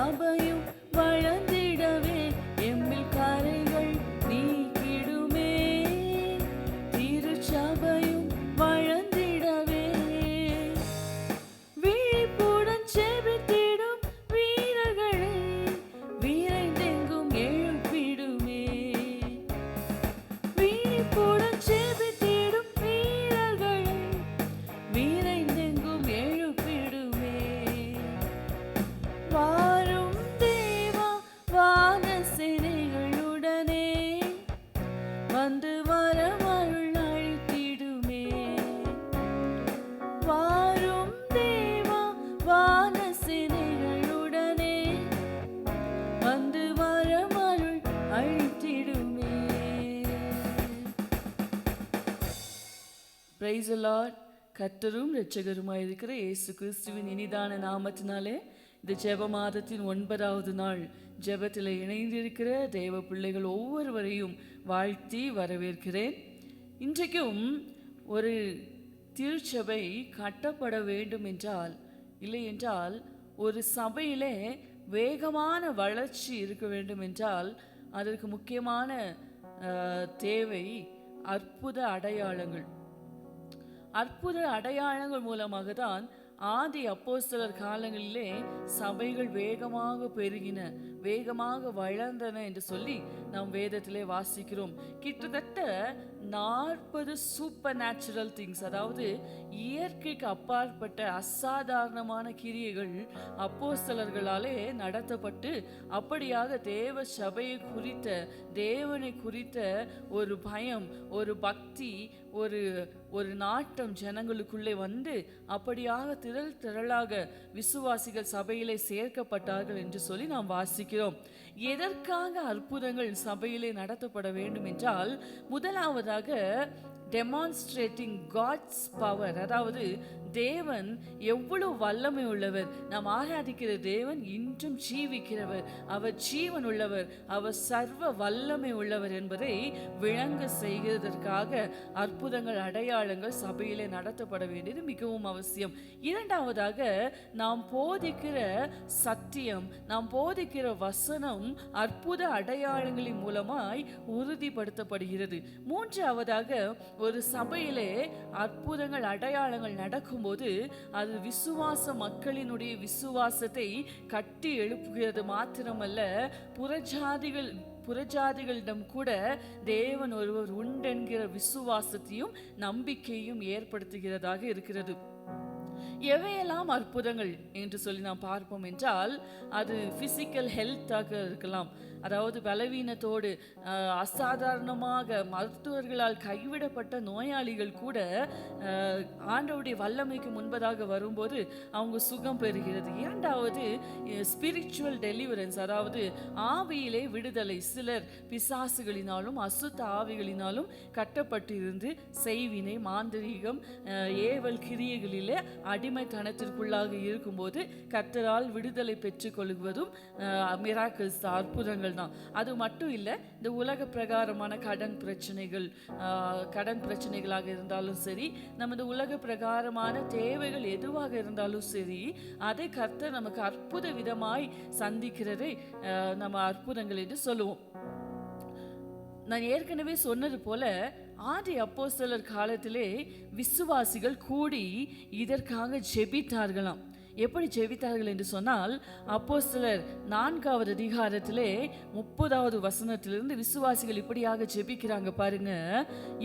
சபையும் வளர்ந்திடவே எம்மில் கரைகள் நீக்கிடுமே. திருச்சபையும் வளர்ந்திடவே விழிப்புடன் செபித்திடும் வீரர்களை விரைந்தெங்கும் எழுப்பிடுமே. விழிப்புடன் செபித்திடும் வீரர்களை விரைந்தெங்கும் எழுப்பிடுமே. வாரும் தேவா வான சேனைகளுடனே வந்து வரமருள் அழித்திடுமே. வாரும் தேவா வான சேனைகளுடனே வந்து வரமருள் அழித்திடுமே. Praise the Lord. கர்த்தரும் இரட்சகருமாய் இருக்கிற இயேசு கிறிஸ்துவின் இனிதான நாமத்தினாலே இந்த ஜெப மாதத்தின் 9வது நாள் ஜெபத்தில் இணைந்திருக்கிற தேவ பிள்ளைகள் ஒவ்வொருவரையும் வாழ்த்தி வரவேற்கிறேன். இன்றைக்கும் ஒரு திருச்சபை கட்டப்பட வேண்டும் என்றால், இல்லை என்றால் ஒரு சபையிலே வேகமான வளர்ச்சி இருக்க வேண்டும் என்றால் அதற்கு முக்கியமான தேவை அற்புத அடையாளங்கள். அற்புத அடையாளங்கள் மூலமாக தான் ஆதி அப்போஸ்தலர் காலங்களிலே சபைகள் வேகமாக பெருகின, வேகமாக வளர்ந்தன என்று சொல்லி நாம் வேதத்திலே வாசிக்கிறோம். கிட்டத்தட்ட 40 சூப்பர் நேச்சுரல் திங்ஸ், அதாவது இயற்கைக்கு அப்பாற்பட்ட அசாதாரணமான கிரியைகள் அப்போஸ்தலர்களாலே நடத்தப்பட்டு அப்படியாக தேவ சபையை குறித்த, தேவனை குறித்த ஒரு பயம், ஒரு பக்தி, ஒரு நாட்டம் ஜனங்களுக்குள்ளே வந்து அப்படியாக திரளாக விசுவாசிகள் சபையிலே சேர்க்கப்பட்டார்கள் என்று சொல்லி நாம் வாசிக்கிறோம். எதற்காக அற்புதங்கள் சபையிலே நடத்தப்பட வேண்டும் என்றால், முதலாவதாக டெமான்ஸ்ட்ரேட்டிங் காட்ஸ் பவர், அதாவது தேவன் எவ்வளவு வல்லமை உள்ளவர். நாம் ஆராதிக்கிற தேவன் இன்றும் ஜீவிக்கிறவர், அவர் ஜீவன் உள்ளவர், அவர் சர்வ வல்லமை உள்ளவர் என்பதை விளங்க செய்கிறதற்காக அற்புதங்கள் அடையாளங்கள் சபையிலே நடத்தப்பட வேண்டியது மிகவும் அவசியம். இரண்டாவதாக நாம் போதிக்கிற சத்தியம், நாம் போதிக்கிற வசனம் அற்புத அடையாளங்களின் மூலமாய் உறுதிப்படுத்தப்படுகிறது. மூன்றாவதாக ஒரு சபையிலே அற்புதங்கள் அடையாளங்கள் நடக்கும்போது அது விசுவாச மக்களினுடைய விசுவாசத்தை கட்டி எழுப்புகிறது மாத்திரமல்ல, புறஜாதிகளிடம் கூட தேவன் ஒருவர் உண்டென்கிற விசுவாசத்தையும் நம்பிக்கையும் ஏற்படுத்துகிறதாக இருக்கிறது. எவையெல்லாம் அற்புதங்கள் என்று சொல்லி நாம் பார்ப்போம் என்றால், அது பிசிக்கல் ஹெல்த்தாக இருக்கலாம், அதாவது பலவீனத்தோடு அசாதாரணமாக மருத்துவர்களால் கைவிடப்பட்ட நோயாளிகள் கூட ஆண்டவருடைய வல்லமைக்கு முன்பதாக வரும்போது அவங்க சுகம் பெறுகிறது. இரண்டாவது ஸ்பிரிச்சுவல் டெலிவரன்ஸ், அதாவது ஆவியிலே விடுதலை. சிலர் பிசாசுகளினாலும் அசுத்த ஆவிகளினாலும் கட்டப்பட்டு இருந்து செய்வினை, மாந்திரீகம், ஏவல் கிரியைகளிலே அடிமைத்தனத்திற்குள்ளாக இருக்கும்போது கர்த்தரால் விடுதலை பெற்றுக் கொள்வதும் மிராக்கிள்ஸ், அற்புதங்கள் தான். அது மட்டும் இல்லை, இந்த உலக பிரகாரமான கடன் பிரச்சனைகளாக இருந்தாலும் சரி, நமது உலக பிரகாரமான தேவைகள் எதுவாக இருந்தாலும் சரி, அதை கர்த்தர் நமக்கு அற்புத விதமாய் சந்திக்கிறதை நம்ம அற்புதங்கள் என்று சொல்லுவோம். நான் ஏற்கனவே சொன்னது போல ஆதி அப்போஸ்தலர் காலத்திலே விசுவாசிகள் கூடி இதற்காக ஜெபித்தார்களாம். எப்படி ஜெபித்தார்கள் என்று சொன்னால், அப்போஸ்தலர் 4வது அதிகாரத்திலே 30வது வசனத்திலிருந்து விசுவாசிகள் இப்படியாக ஜெபிக்கிறாங்க பாருங்க.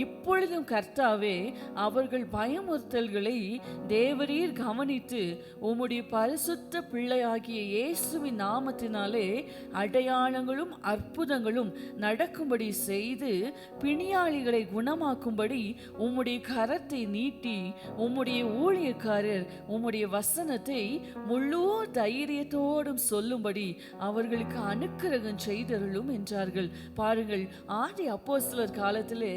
இப்பொழுதும் கர்த்தாவே, அவர்கள் பயமுறுத்தல்களை தேவரீர் கவனித்து உம்முடைய பரிசுத்த பிள்ளையாகிய இயேசுவின் நாமத்தினாலே அடையாளங்களும் அற்புதங்களும் நடக்கும்படி செய்து பிணியாளிகளை குணமாக்கும்படி உம்முடைய கரத்தை நீட்டி உம்முடைய ஊழியக்காரர் உம்முடைய வசனத்தை முழு தைரியத்தோடும் சொல்லும்படி அவர்களுக்கு அனுக்கிரகம் செய்தருளும் என்றார்கள். பாருங்கள், ஆதி அப்போஸ்தலர் காலத்திலே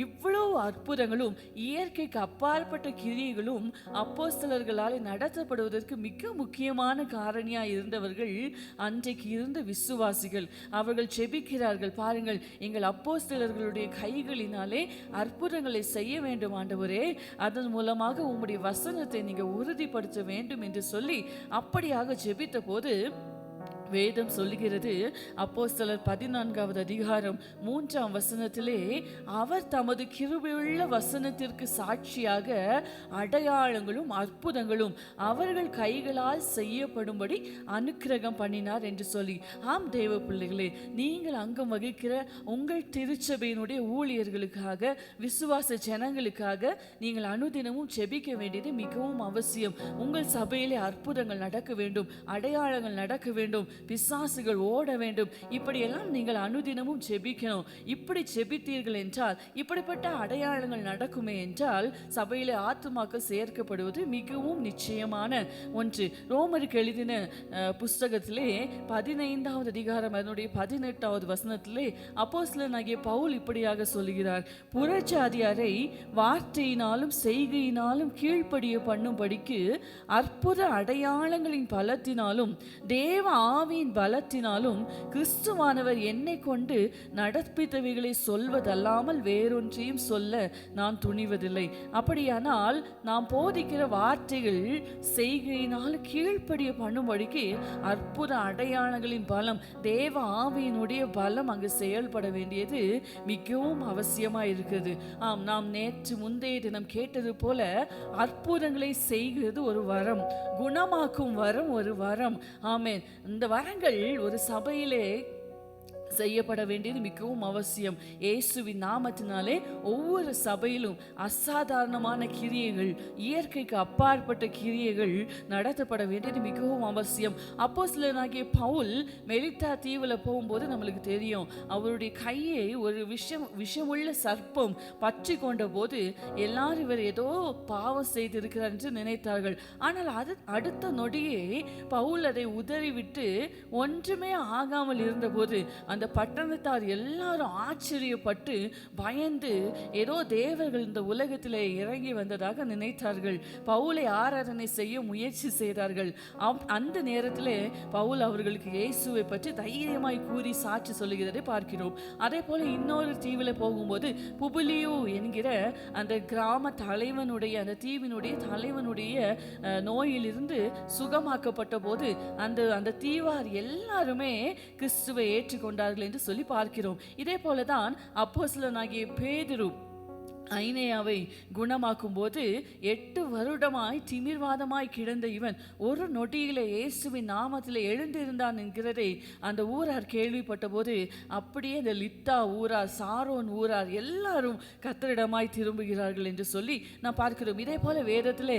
இவ்வளவு அற்புதங்களும் இயற்கைக்கு அப்பாற்பட்ட கிரியைகளும் அப்போஸ்தலர்களால் நடத்தப்படுவதற்கு மிக முக்கியமான காரணியாய் இருந்தவர்கள் அன்றைக்கு இருந்த விசுவாசிகள். அவர்கள் ஜெபிக்கிறார்கள். பாருங்கள், எங்கள் அப்போஸ்தலர்களுடைய கைகளினாலே அற்புதங்களை செய்ய வேண்டும் ஆண்டவரே, அதன் மூலமாக உம்முடைய வசனத்தை நீங்க உறுதிப்படுத்த வேண்டும் என்று சொல்லி அப்படியாக ஜெபித்த போது வேதம் சொல்லுகிறது, அப்போஸ்தலர் 14வது அதிகாரம் 3ஆம் வசனத்திலே, அவர் தமது கிருபையுள்ள வசனத்திற்கு சாட்சியாக அடையாளங்களும் அற்புதங்களும் அவர்கள் கைகளால் செய்யப்படும்படி அனுக்கிரகம் பண்ணினார் என்று சொல்லி. ஆம் தேவ பிள்ளைகளே, நீங்கள் அங்கம் வகிக்கிற உங்கள் திருச்சபையினுடைய ஊழியர்களுக்காக, விசுவாச ஜனங்களுக்காக நீங்கள் அனுதினமும் ஜெபிக்க வேண்டியது மிகவும் அவசியம். உங்கள் சபையிலே அற்புதங்கள் நடக்க வேண்டும், அடையாளங்கள் நடக்க வேண்டும், பிசாசுகள் ஓட வேண்டும். இப்படியெல்லாம் நீங்கள் அனுதினமும் ஜெபிக்கணும். இப்படி ஜெபித்தீர்கள் என்றால், இப்படிப்பட்ட அடையாளங்கள் நடக்குமே என்றால், சபையிலே ஆத்துமாக்கள் சேர்க்கப்படுவது மிகவும் நிச்சயமான ஒன்று. ரோமருக்கு எழுதின புஸ்தகத்திலே 15வது அதிகாரம் அதனுடைய 18வது வசனத்திலே அப்போஸ்தலனாகிய பவுல் இப்படியாக சொல்லுகிறார், புறஜாதியாரை வார்த்தையினாலும் செய்கையினாலும் கீழ்ப்படிய பண்ணும்படிக்கு அற்புத அடையாளங்களின் பலத்தினாலும் தேவ ஆவியின் பலத்தினாலும் கிறிஸ்துவானவர் என்னை கொண்டு நடப்பித்தவைகளை சொல்வதல்லாமல் வேறொன்றையும் சொல்ல நான் துணிவதில்லை. அப்படியானால் நாம் போதிக்கிற வார்த்தைகள் செய்கையினால் கீழ்ப்படிய பண்ணும்படிக்கு அற்புத அடையாளங்களின் பலம், தேவ ஆவியினுடைய பலம் அங்கு செயல்பட வேண்டியது மிகவும் அவசியமாக இருக்கிறது. ஆம், நாம் நேற்று முந்தைய தினம் கேட்டது போல அற்புதங்களை செய்கிறது ஒரு வரம், குணமாக்கும் வரம் ஒரு வரம். ஆமென். இந்த வரங்கள் ஒரு சபையிலே செய்யப்பட வேண்டியது மிகவும் அவசியம். இயேசுவின் நாமத்தினாலே ஒவ்வொரு சபையிலும் அசாதாரணமான கிரியைகள், இயற்கைக்கு அப்பாற்பட்ட கிரியைகள் நடத்தப்பட வேண்டியது மிகவும் அவசியம். அப்போஸ்தலனாகிய பவுல் மெலித்தா தீவில் போகும்போது நம்மளுக்கு தெரியும், அவருடைய கையை ஒரு விஷமுள்ள சர்ப்பம் பற்றி கொண்ட போது எல்லாரும் இவர் ஏதோ பாவம் செய்திருக்கிறார் என்று நினைத்தார்கள். ஆனால் அடுத்த நொடியே பவுல் அதை உதறிவிட்டு ஒன்றுமே ஆகாமல் இருந்தபோது அந்த பட்டணத்தார் எல்லாரும் ஆச்சரியப்பட்டு பயந்து ஏதோ தேவர்கள் இந்த உலகத்திலே இறங்கி வந்ததாக நினைத்தார்கள். பவுலை ஆராதனை செய்ய முயற்சி செய்தார்கள். அந்த நேரத்திலே பவுல் அவர்களுக்கு இயேசுவை பற்றி தைரியமாய் கூறி சாட்சி சொல்லுகிறதை பார்க்கிறோம். அதே போல இன்னொரு தீவில் போகும்போது புபிலியு என்கிற அந்த கிராம தலைவனுடைய, அந்த தீவினுடைய தலைவனுடைய நோயிலிருந்து சுகமாக்கப்பட்ட போது அந்த தீவார் எல்லாருமே கிறிஸ்துவை ஏற்றுக்கொண்டார்கள் என்று சொல்லி பார்க்கிறோம். இதே போலதான் அப்போஸ்தலனாகிய பேதுரு ஐனேயாவை குணமாக்கும் போது 8 வருடமாய் திமிர்வாதமாய் கிடந்த இவன் ஒரு நொடியிலே இயேசுவின் நாமத்தில் எழுந்திருந்தான் என்கிறதை அந்த ஊரார் கேள்விப்பட்ட போது அப்படியே இந்த லித்தா ஊரார், சாரோன் ஊரார் எல்லாரும் கர்த்தரிடமாய் திரும்புகிறார்கள் என்று சொல்லி நான் பார்க்கிறோம். இதே போல வேதத்திலே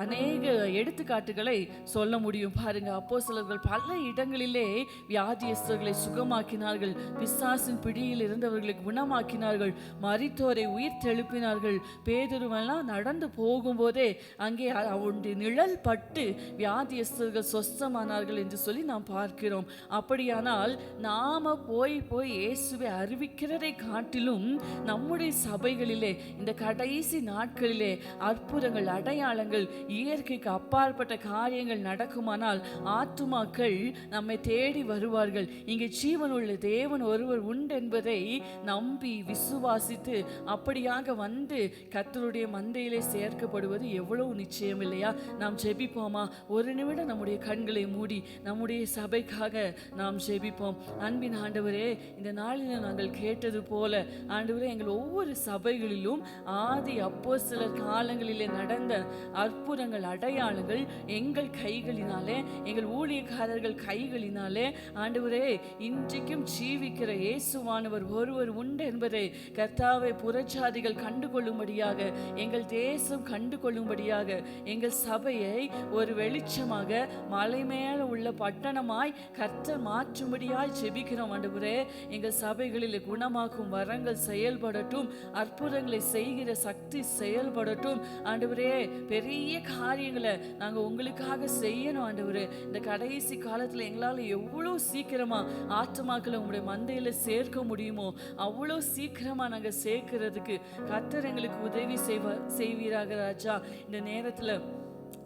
அநேக எடுத்துக்காட்டுகளை சொல்ல முடியும். பாருங்க, அப்போஸ்தலர்கள் பல இடங்களிலே வியாதியஸ்தர்களை சுகமாக்கினார்கள், பிசாசின் பிடியில் இருந்தவர்களை குணமாக்கினார்கள், மரித்தோரை உயிர் தெழுப்பினார்கள். பேதுருவெல்லாம் நடந்து போகும்போதே அங்கே அவனுடைய நிழல் பட்டு வியாதியஸ்தர்கள் சொஸ்தமானார்கள் என்று சொல்லி நாம் பார்க்கிறோம். அப்படியானால் நாம போய் இயேசுவை அறிவிக்கிறதை காட்டிலும் நம்முடைய சபைகளிலே இந்த கடைசி நாட்களிலே அற்புதங்கள், அடையாளங்கள், இயற்கைக்கு அப்பாற்பட்ட காரியங்கள் நடக்குமானால் ஆத்துமாக்கள் நம்மை தேடி வருவார்கள். இங்கே ஜீவனுள்ள தேவன் ஒருவர் உண்டு என்பதை நம்பி விசுவாசித்து அப்படியாக வந்து கர்த்தருடைய மந்தையிலே சேர்க்கப்படுவது எவ்வளவு நிச்சயம் இல்லையா? நாம் ஜெபிப்போமா? ஒரு நிமிடம் நம்முடைய கண்களை மூடி நம்முடைய சபைக்காக நாம் ஜெபிப்போம். அன்பின் ஆண்டவரே, இந்த நாளில் நாங்கள் கேட்டது போல ஆண்டவரே, எங்கள் ஒவ்வொரு சபைகளிலும் ஆதி அப்போஸ்தலர் காலங்களிலே நடந்த அற்புதங்கள், அடையாளங்கள் எங்கள் கைகளினாலே, எங்கள் ஊழியக்காரர்கள் கைகளினாலே ஆண்டவரே, இன்றைக்கும் ஜீவிக்கிற இயேசுவானவர் ஒருவர் உண்டு என்பதை கர்த்தாவை புறஜாதிகள் கண்டுகொள்ளும்படியாக, எங்கள் தேசம் கண்டுகொள்ளும்படியாக, எங்கள் சபையை ஒரு வெளிச்சமாக மலை மேல உள்ள பட்டணமாய் கர்த்தர் மாற்றும்படியாய் ஜெபிக்கிறோம். ஆண்டவரே, எங்கள் சபைகளில் குணமாக்கும் வரங்கள் செயல்படட்டும், அற்புதங்களை செய்கிற சக்தி செயல்படட்டும். ஆண்டவரே, பெரிய காரியங்களை நாங்கள் உங்களுக்காக செய்யணும். ஆண்டவரே, இந்த கடைசி காலத்தில் எங்களால் எவ்வளோ சீக்கிரமா ஆத்துமாக்களை உங்களுடைய மந்தையில் சேர்க்க முடியுமோ அவ்வளோ சீக்கிரமா நாங்கள் சேர்க்கிறதுக்கு கர்த்தர் எங்களுக்கு உதவி செய்வீராக ராஜா. இந்த நேரத்தில்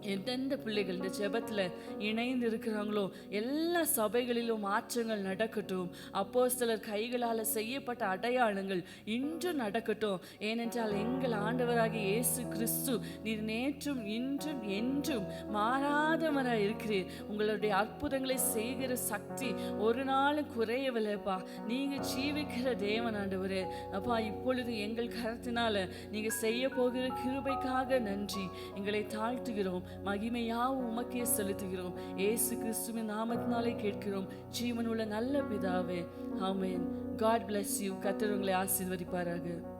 எந்தெந்த பிள்ளைகள் இந்த ஜெபத்தில் இணைந்து இருக்கிறாங்களோ எல்லா சபைகளிலும் மாற்றங்கள் நடக்கட்டும். அப்போஸ்தலர் கைகளால் செய்யப்பட்ட அடையாளங்கள் இன்று நடக்கட்டும். ஏனென்றால் எங்கள் ஆண்டவராகிய இயேசு கிறிஸ்து நீர் நேற்றும் இன்றும் என்றும் மாறாதவராக இருக்கிறீர். உங்களுடைய அற்புதங்களை செய்கிற சக்தி ஒரு நாளும் குறையவில்லைப்பா. நீங்கள் ஜீவிக்கிற தேவன் ஆண்டவரே. அப்பா, இப்பொழுது எங்கள் கரத்தினால நீங்கள் செய்ய போகிற கிருபைக்காக நன்றி. எங்களை தாழ்த்துகிறோம். மகிமையாவும் உமக்கே செலுத்துகிறோம். இயேசு கிறிஸ்துவின் நாமத்தினாலே கேட்கிறோம் ஜீவனுள்ள நல்ல பிதாவே. ஆமென். God bless you. கர்த்தர் உங்களை ஆசீர்வதிப்பாராக.